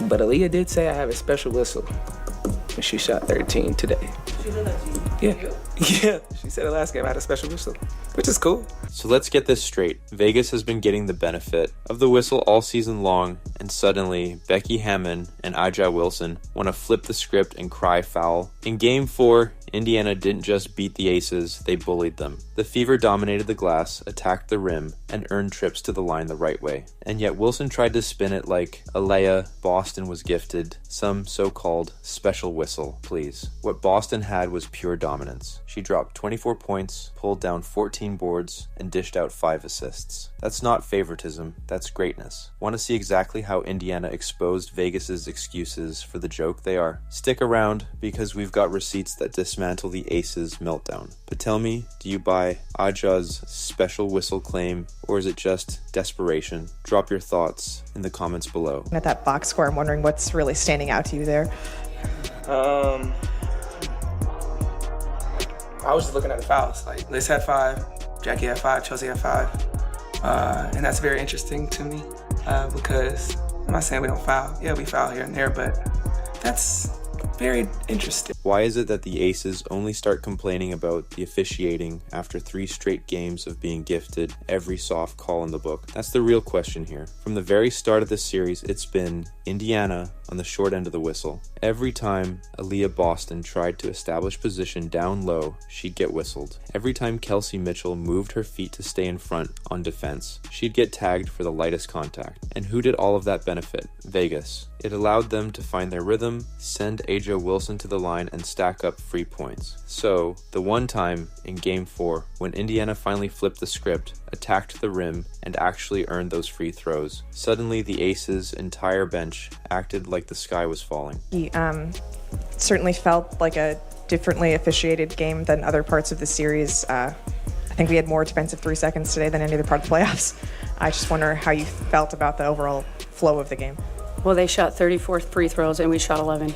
But Aliyah did say I have a special whistle. And she shot 13 today. She did that to you? Yeah. Yeah. She said the last game I had a special whistle, which is cool. So let's get this straight. Vegas has been getting the benefit of the whistle all season long, and suddenly Becky Hammon and Ija Wilson want to flip the script and cry foul. In Game 4, Indiana didn't just beat the Aces, they bullied them. The Fever dominated the glass, attacked the rim, and earned trips to the line the right way. And yet Wilson tried to spin it like Aliyah, Boston was gifted some so-called special whistle, please. What Boston had was pure dominance. She dropped 24 points, pulled down 14 boards, and dished out 5 assists. That's not favoritism, that's greatness. Want to see exactly how Indiana exposed Vegas's excuses for the joke they are? Stick around, because we've got receipts that dismantle the Aces meltdown. But tell me, do you buy Aja's special whistle claim, or is it just desperation? Drop your thoughts in the comments below. At that box score, I'm wondering what's really standing out to you there. I was just looking at the fouls. Like, Liz had 5, Jackie had 5, Chelsea had 5. And that's very interesting to me because I'm not saying we don't foul. Yeah, we foul here and there, but that's very interesting. Why is it that the Aces only start complaining about the officiating after 3 straight games of being gifted every soft call in the book? That's the real question here. From the very start of this series, it's been Indiana on the short end of the whistle. Every time Aliyah Boston tried to establish position down low, she'd get whistled. Every time Kelsey Mitchell moved her feet to stay in front on defense, she'd get tagged for the lightest contact. And who did all of that benefit? Vegas. It allowed them to find their rhythm, send A'ja Wilson to the line, and stack up free points. So, the one time in Game 4, when Indiana finally flipped the script, attacked the rim, and actually earned those free throws, suddenly the Aces' entire bench acted like the sky was falling. He certainly felt like a differently officiated game than other parts of the series. I think we had more defensive 3 seconds today than any other part of the playoffs. I just wonder how you felt about the overall flow of the game. Well, they shot 34 free throws and we shot 11.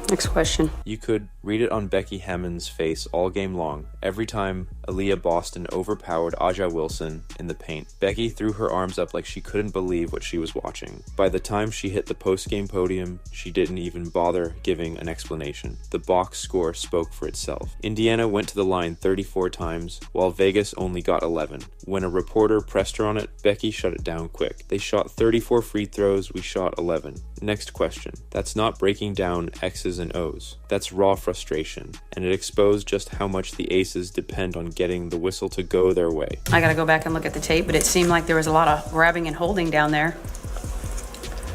Next question. You could read it on Becky Hammon's face all game long. Every time Aliyah Boston overpowered A'ja Wilson in the paint, Becky threw her arms up like she couldn't believe what she was watching. By the time she hit the post-game podium, she didn't even bother giving an explanation. The box score spoke for itself. Indiana went to the line 34 times, while Vegas only got 11. When a reporter pressed her on it, Becky shut it down quick. They shot 34 free throws, we shot 11. Next question. That's not breaking down X's and O's. That's raw frustration, and it exposed just how much the Aces depend on getting the whistle to go their way. I gotta go back and look at the tape, but it seemed like there was a lot of grabbing and holding down there.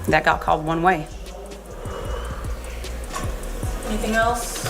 That got called one way. Anything else?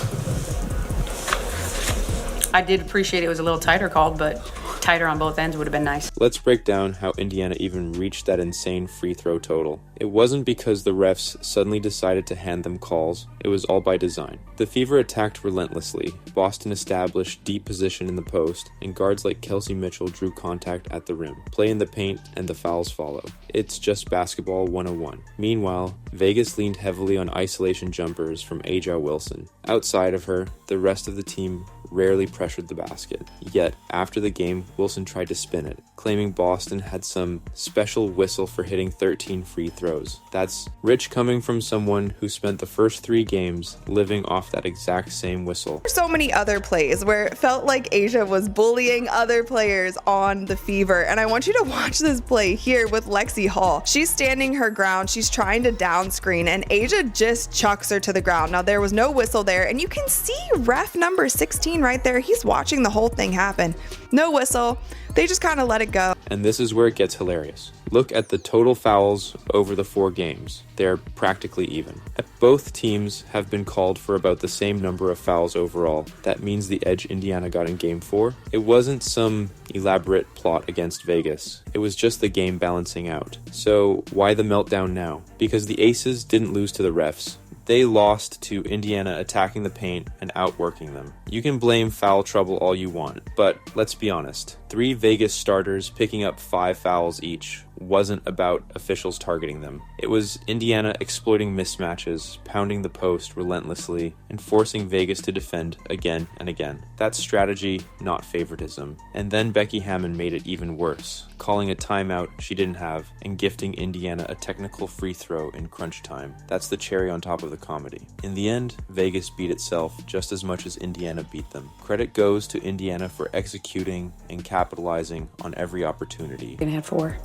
I did appreciate it was a little tighter called, but tighter on both ends would have been nice. Let's break down how Indiana even reached that insane free throw total. It wasn't because the refs suddenly decided to hand them calls, it was all by design. The Fever attacked relentlessly, Boston established deep position in the post, and guards like Kelsey Mitchell drew contact at the rim. Play in the paint and the fouls follow. It's just basketball 101. Meanwhile, Vegas leaned heavily on isolation jumpers from A'ja Wilson. Outside of her, the rest of the team rarely pressured the basket. Yet, after the game, Wilson tried to spin it, claiming Boston had some special whistle for hitting 13 free throws. That's rich coming from someone who spent the first 3 games living off that exact same whistle. So many other plays where it felt like A'ja was bullying other players on the Fever, and I want you to watch this play here with Lexi Hall. She's standing her ground, she's trying to down screen, and A'ja just chucks her to the ground. Now there was no whistle there, and you can see ref number 16 right there. He's watching the whole thing happen. No whistle. They just kind of let it go. And this is where it gets hilarious. Look at the total fouls over the 4 games. They're practically even. Both teams have been called for about the same number of fouls overall. That means the edge Indiana got in Game 4. It wasn't some elaborate plot against Vegas. It was just the game balancing out. So why the meltdown now? Because the Aces didn't lose to the refs. They lost to Indiana attacking the paint and outworking them. You can blame foul trouble all you want, but let's be honest. 3 Vegas starters picking up 5 fouls each wasn't about officials targeting them. It was Indiana exploiting mismatches, pounding the post relentlessly, and forcing Vegas to defend again and again. That's strategy, not favoritism. And then Becky Hammon made it even worse, calling a timeout she didn't have and gifting Indiana a technical free throw in crunch time. That's the cherry on top of the comedy. In the end, Vegas beat itself just as much as Indiana beat them. Credit goes to Indiana for executing and capitalizing on every opportunity. Gonna have 4.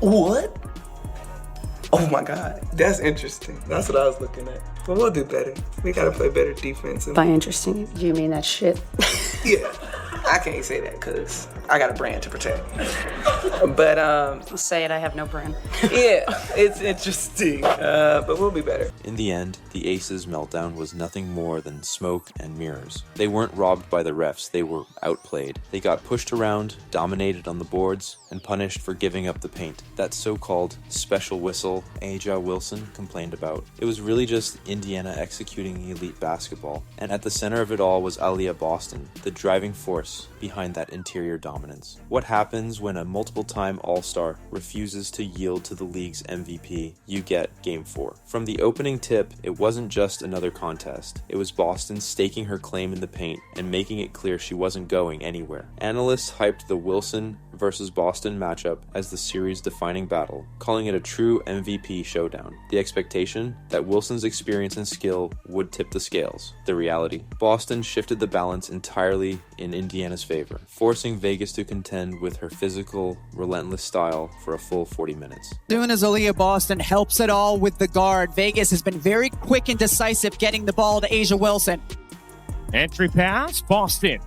What? Oh my God, that's interesting. That's what I was looking at. But we'll do better. We gotta play better defense. By interesting, do you mean that shit? Yeah, I can't say that because I got a brand to protect. But I'll say it, I have no brand. yeah, it's interesting. But we'll be better. In the end, the Aces' meltdown was nothing more than smoke and mirrors. They weren't robbed by the refs, they were outplayed. They got pushed around, dominated on the boards, and punished for giving up the paint. That so-called special whistle A'ja Wilson complained about. It was really just Indiana executing elite basketball. And at the center of it all was Aliyah Boston, the driving force behind that interior dominance. What happens when a multiple-time All-Star refuses to yield to the league's MVP? You get Game 4. From the opening tip, it wasn't just another contest. It was Boston staking her claim in the paint and making it clear she wasn't going anywhere. Analysts hyped the Wilson versus Boston matchup as the series-defining battle, calling it a true MVP showdown. The expectation that Wilson's experience and skill would tip the scales. The reality, Boston shifted the balance entirely in Indiana's favor, forcing Vegas to contend with her physical, relentless style for a full 40 minutes. Soon as Aliyah Boston helps it all with the guard, Vegas has been very quick and decisive getting the ball to A'ja Wilson. Entry pass, Boston.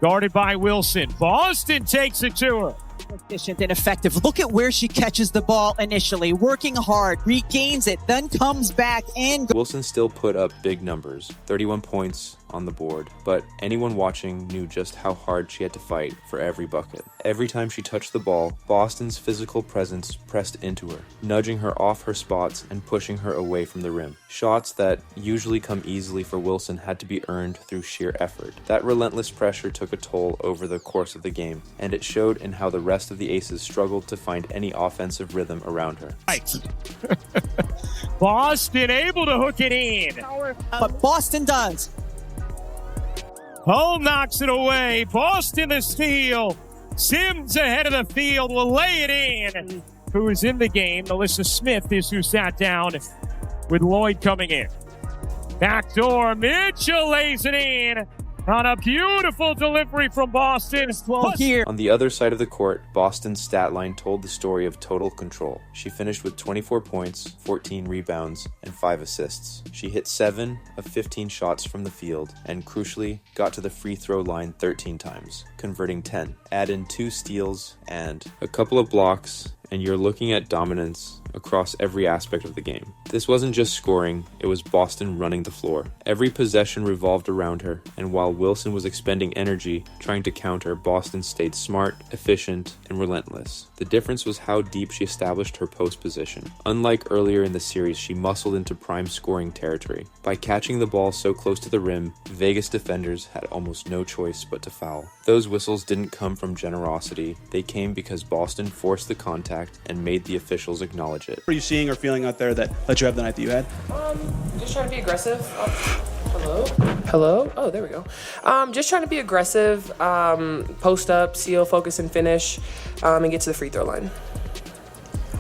Guarded by Wilson. Boston takes it to her. Efficient and effective. Look at where she catches the ball initially, working hard, regains it, then comes back and... Wilson still put up big numbers, 31 points on the board, but anyone watching knew just how hard she had to fight for every bucket. Every time she touched the ball, Boston's physical presence pressed into her, nudging her off her spots and pushing her away from the rim. Shots that usually come easily for Wilson had to be earned through sheer effort. That relentless pressure took a toll over the course of the game, and it showed in how the rest of the Aces struggled to find any offensive rhythm around her. Right. Boston able to hook it in. But Boston does. Hull knocks it away. Boston the steal. Sims ahead of the field will lay it in. Who is in the game? Melissa Smith is who sat down with Lloyd coming in. Backdoor, Mitchell lays it in on a beautiful delivery from Boston. Well, here. On the other side of the court, Boston's stat line told the story of total control. She finished with 24 points, 14 rebounds, and 5 assists. She hit 7 of 15 shots from the field, and crucially, got to the free throw line 13 times, converting 10. Add in 2 steals and a couple of blocks, and you're looking at dominance across every aspect of the game. This wasn't just scoring, it was Boston running the floor. Every possession revolved around her, and while Wilson was expending energy trying to counter, Boston stayed smart, efficient, and relentless. The difference was how deep she established her post position. Unlike earlier in the series, she muscled into prime scoring territory. By catching the ball so close to the rim, Vegas defenders had almost no choice but to foul. Those whistles didn't come from generosity, they came because Boston forced the contact and made the officials acknowledge it. What are you seeing or feeling out there that let you have the night that you had? Just trying to be aggressive. Hello? Oh, there we go. Just trying to be aggressive, post up, seal, focus, and finish, and get to the free throw line.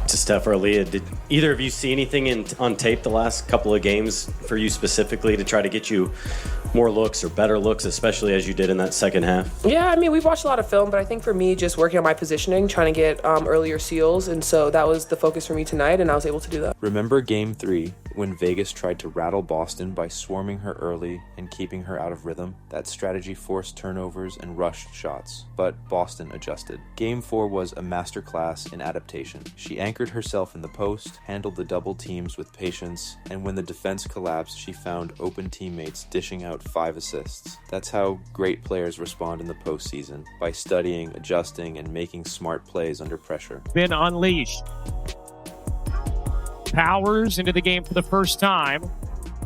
To Steph or Aliyah, did either of you see anything on tape the last couple of games for you specifically to try to get you more looks or better looks, especially as you did in that second half? Yeah, I mean, we've watched a lot of film, but I think for me, just working on my positioning, trying to get earlier seals, and so that was the focus for me tonight, and I was able to do that. Remember Game 3 when Vegas tried to rattle Boston by swarming her early and keeping her out of rhythm? That strategy forced turnovers and rushed shots, but Boston adjusted. Game 4 was a masterclass in adaptation. She anchored herself in the post, handled the double teams with patience, and when the defense collapsed, she found open teammates dishing out 5 assists. That's how great players respond in the postseason, by studying, adjusting, and making smart plays under pressure. Been unleashed. Powers into the game for the first time.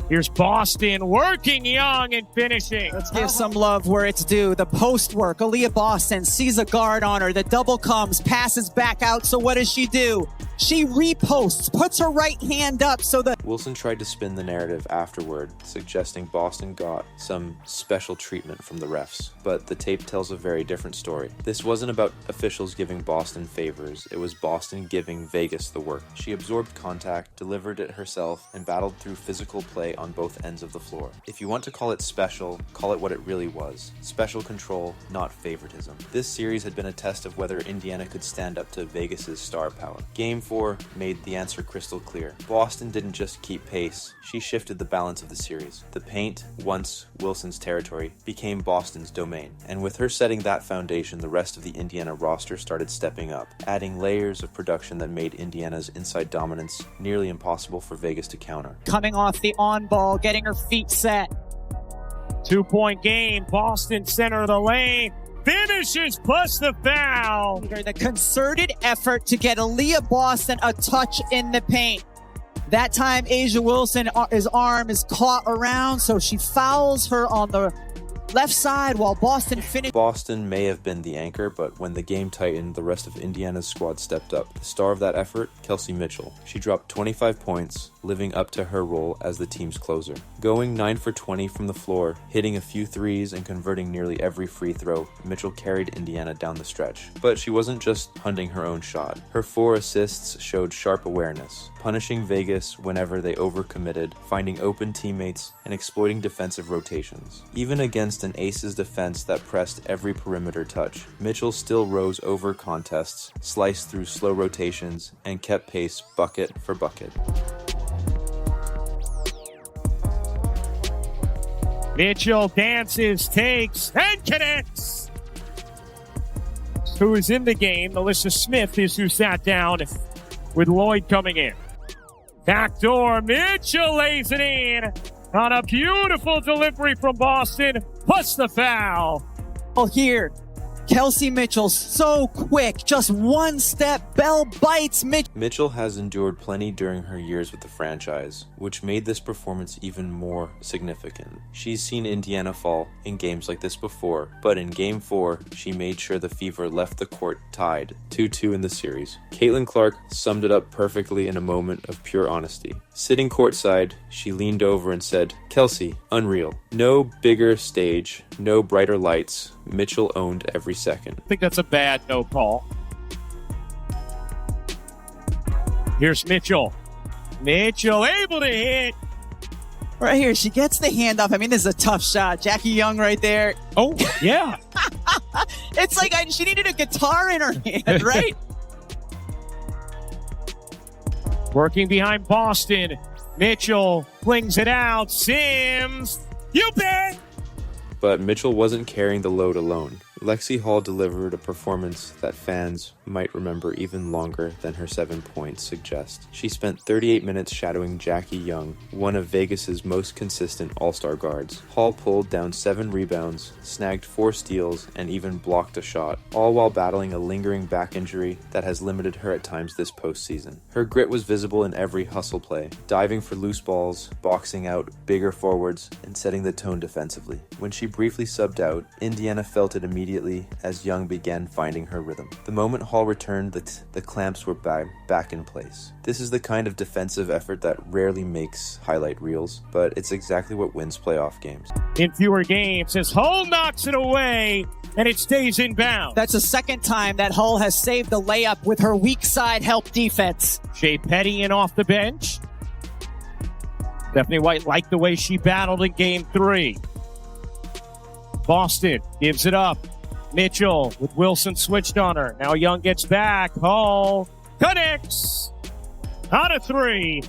Here's Boston working Young and finishing. Let's give some love where it's due. The post work. Aliyah Boston sees a guard on her. The double comes, passes back out. So what does she do? She reposts, puts her right hand up so that Wilson tried to spin the narrative afterward, suggesting Boston got some special treatment from the refs. But the tape tells a very different story. This wasn't about officials giving Boston favors. It was Boston giving Vegas the work. She absorbed contact, delivered it herself, and battled through physical play on both ends of the floor. If you want to call it special, call it what it really was. Special control, not favoritism. This series had been a test of whether Indiana could stand up to Vegas's star power. Game 4 made the answer crystal clear. Boston didn't just keep pace, she shifted the balance of the series. The paint, once Wilson's territory, became Boston's domain. And with her setting that foundation, the rest of the Indiana roster started stepping up, adding layers of production that made Indiana's inside dominance nearly impossible for Vegas to counter. coming off the on ball, getting her feet set. 2-point game. Boston center of the lane. Finishes plus the foul. The concerted effort to get Aliyah Boston a touch in the paint. That time, A'ja Wilson, his arm is caught around, so she fouls her on the left side while Boston finished. Boston may have been the anchor, but when the game tightened, the rest of Indiana's squad stepped up. The star of that effort, Kelsey Mitchell. She dropped 25 points, living up to her role as the team's closer. Going 9 for 20 from the floor, hitting a few threes and converting nearly every free throw, Mitchell carried Indiana down the stretch. But she wasn't just hunting her own shot. Her 4 assists showed sharp awareness, punishing Vegas whenever they overcommitted, finding open teammates, and exploiting defensive rotations. Even against an Aces defense that pressed every perimeter touch, Mitchell still rose over contests, sliced through slow rotations, and kept pace bucket for bucket. Mitchell dances, takes, and connects. Who is in the game? Melissa Smith is who sat down with Lloyd coming in. Backdoor, Mitchell lays it in on a beautiful delivery from Boston, plus the foul. Here, Kelsey Mitchell, so quick, just one step, bell bites Mitchell. Mitchell has endured plenty during her years with the franchise, which made this performance even more significant. She's seen Indiana fall in games like this before, but in Game 4, she made sure the Fever left the court tied, 2-2 in the series. Caitlin Clark summed it up perfectly in a moment of pure honesty. Sitting courtside, she leaned over and said, "Kelsey, unreal. No bigger stage, no brighter lights. Mitchell owned every second." I think that's a bad no call. Here's Mitchell. Mitchell able to hit. Right here, she gets the handoff. I mean, this is a tough shot. Jackie Young right there. Oh, yeah. It's like she needed a guitar in her hand, right? Working behind Boston. Mitchell flings it out. Sims. You bet. But Mitchell wasn't carrying the load alone. Lexi Hall delivered a performance that fans might remember even longer than her 7 points suggest. She spent 38 minutes shadowing Jackie Young, one of Vegas's most consistent all-star guards. Hall pulled down 7 rebounds, snagged 4 steals, and even blocked a shot, all while battling a lingering back injury that has limited her at times this postseason. Her grit was visible in every hustle play, diving for loose balls, boxing out bigger forwards, and setting the tone defensively. When she briefly subbed out, Indiana felt it immediately as Young began finding her rhythm. The moment Hall returned, the clamps were back in place. This is the kind of defensive effort that rarely makes highlight reels, but it's exactly what wins playoff games. In fewer games, as Hull knocks it away, and it stays in bounds. That's the second time that Hull has saved the layup with her weak side help defense. Shea Petty in off the bench. Stephanie White liked the way she battled in Game 3. Boston gives it up. Mitchell with Wilson switched on her. Now Young gets back. Hall connects. Out of 3.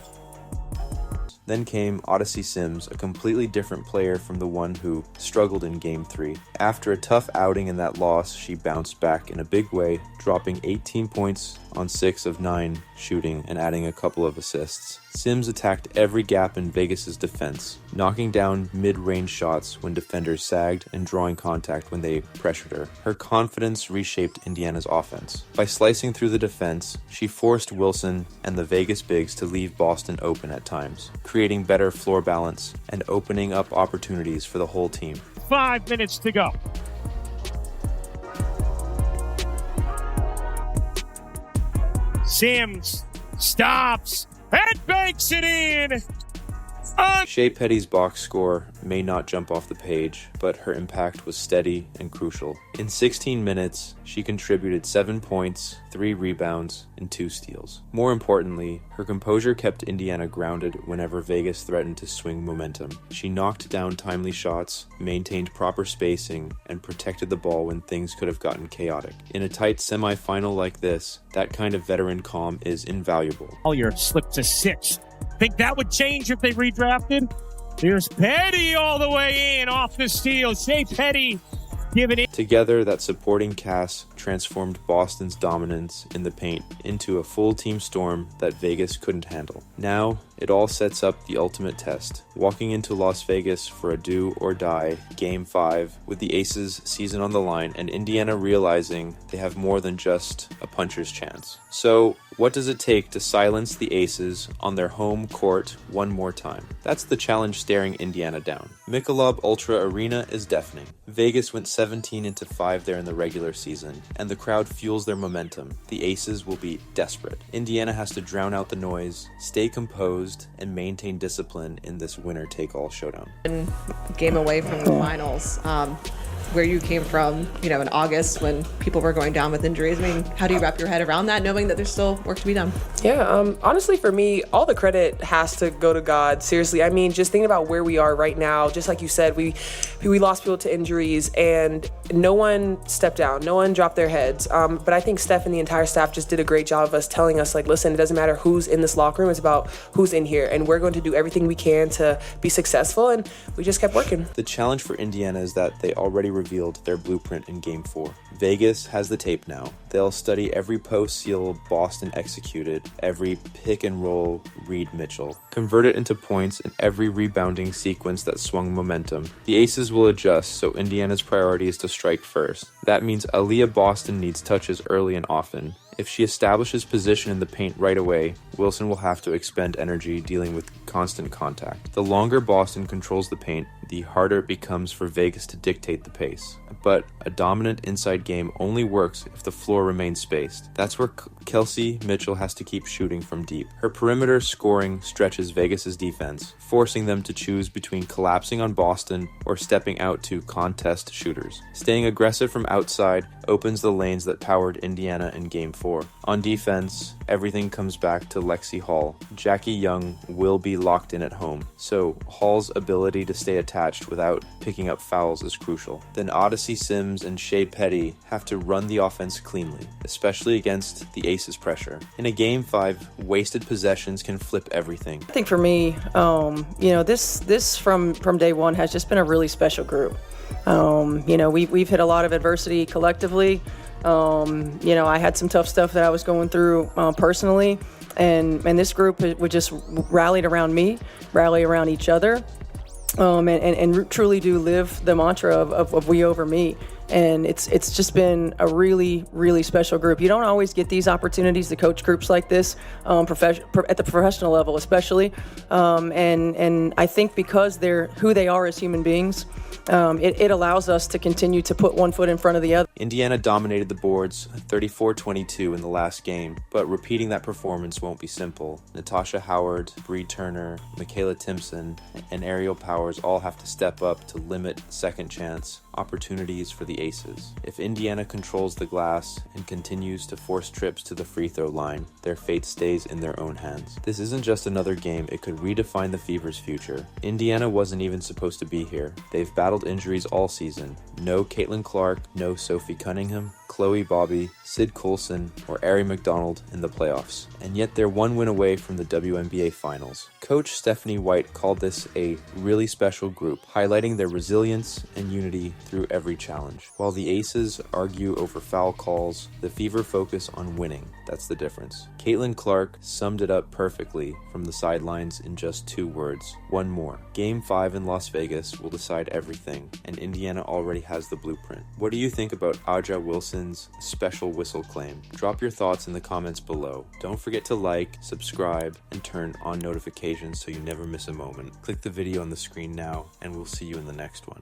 Then came Odyssey Sims, a completely different player from the one who struggled in Game 3. After a tough outing in that loss, she bounced back in a big way, dropping 18 points, on 6 of 9 shooting and adding a couple of assists. Sims attacked every gap in Vegas's defense, knocking down mid-range shots when defenders sagged and drawing contact when they pressured her. Her confidence reshaped Indiana's offense. By slicing through the defense, she forced Wilson and the Vegas bigs to leave Boston open at times, creating better floor balance and opening up opportunities for the whole team. 5 minutes to go. Sims stops and banks it in. Shea Petty's box score may not jump off the page, but her impact was steady and crucial. In 16 minutes, she contributed 7 points, 3 rebounds, and 2 steals. More importantly, her composure kept Indiana grounded whenever Vegas threatened to swing momentum. She knocked down timely shots, maintained proper spacing, and protected the ball when things could have gotten chaotic. In a tight semifinal like this, that kind of veteran calm is invaluable. Aliyah slipped to 6. Think that would change if they redrafted? Here's Petty all the way in off the steal. Shea Petty giving it. Together, that supporting cast transformed Boston's dominance in the paint into a full team storm that Vegas couldn't handle. Now, it all sets up the ultimate test. Walking into Las Vegas for a do or die Game 5 with the Aces season on the line and Indiana realizing they have more than just a puncher's chance. So, what does it take to silence the Aces on their home court one more time? That's the challenge staring Indiana down. Michelob Ultra Arena is deafening. Vegas went 17-5 there in the regular season, and the crowd fuels their momentum. The Aces will be desperate. Indiana has to drown out the noise, stay composed, and maintain discipline in this winner-take-all showdown. Game away from the finals, where you came from, in August when people were going down with injuries. I mean, how do you wrap your head around that, knowing that there's still work to be done? Yeah, honestly, for me, all the credit has to go to God. Seriously, I mean, just thinking about where we are right now, just like you said, we lost people to injuries, and no one stepped down, no one dropped their heads. But I think Steph and the entire staff just did a great job of us telling us, like, listen, it doesn't matter who's in this locker room, it's about who's in here, and we're going to do everything we can to be successful, and we just kept working. The challenge for Indiana is that they already revealed their blueprint in Game 4. Vegas has the tape now. They'll study every post seal Boston executed, every pick and roll Reed Mitchell, convert it into points in every rebounding sequence that swung momentum. The Aces will adjust, so Indiana's priority is to strike first. That means Aliyah Boston needs touches early and often. If she establishes position in the paint right away, Wilson will have to expend energy dealing with constant contact. The longer Boston controls the paint, the harder it becomes for Vegas to dictate the pace. But a dominant inside game only works if the floor remains spaced. That's where Kelsey Mitchell has to keep shooting from deep. Her perimeter scoring stretches Vegas's defense, forcing them to choose between collapsing on Boston or stepping out to contest shooters. Staying aggressive from outside opens the lanes that powered Indiana in Game 4. On defense, everything comes back to Lexi Hall. Jackie Young will be locked in at home, so Hall's ability to stay attached without picking up fouls is crucial. Then Odyssey Sims and Shea Petty have to run the offense cleanly, especially against the Aces' pressure. In a Game 5, wasted possessions can flip everything. I think for me, this from day one has just been a really special group. We've hit a lot of adversity collectively. I had some tough stuff that I was going through personally, and this group would just rallied around me, rally around each other, and truly do live the mantra of we over me. And it's just been a really, really special group. You don't always get these opportunities to coach groups like this at the professional level, especially. And I think because they're who they are as human beings, it allows us to continue to put one foot in front of the other. Indiana dominated the boards 34-22 in the last game, but repeating that performance won't be simple. Natasha Howard, Bree Turner, Michaela Timpson, and Ariel Powers all have to step up to limit second chance opportunities for the Aces. If Indiana controls the glass and continues to force trips to the free throw line, their fate stays in their own hands. This isn't just another game, it could redefine the Fever's future. Indiana wasn't even supposed to be here. They've battled injuries all season. No Caitlin Clark, no Sophie Cunningham, Chloe Bobby, Sid Coulson, or Ari McDonald in the playoffs, and yet they're one win away from the WNBA Finals. Coach Stephanie White called this a really special group, highlighting their resilience and unity through every challenge. While the Aces argue over foul calls, the Fever focus on winning. That's the difference. Caitlin Clark summed it up perfectly from the sidelines in just 2 words. One more. Game 5 in Las Vegas will decide everything, and Indiana already has the blueprint. What do you think about Aja Wilson's special whistle claim? Drop your thoughts in the comments below. Don't forget to like, subscribe, and turn on notifications so you never miss a moment. Click the video on the screen now, and we'll see you in the next one.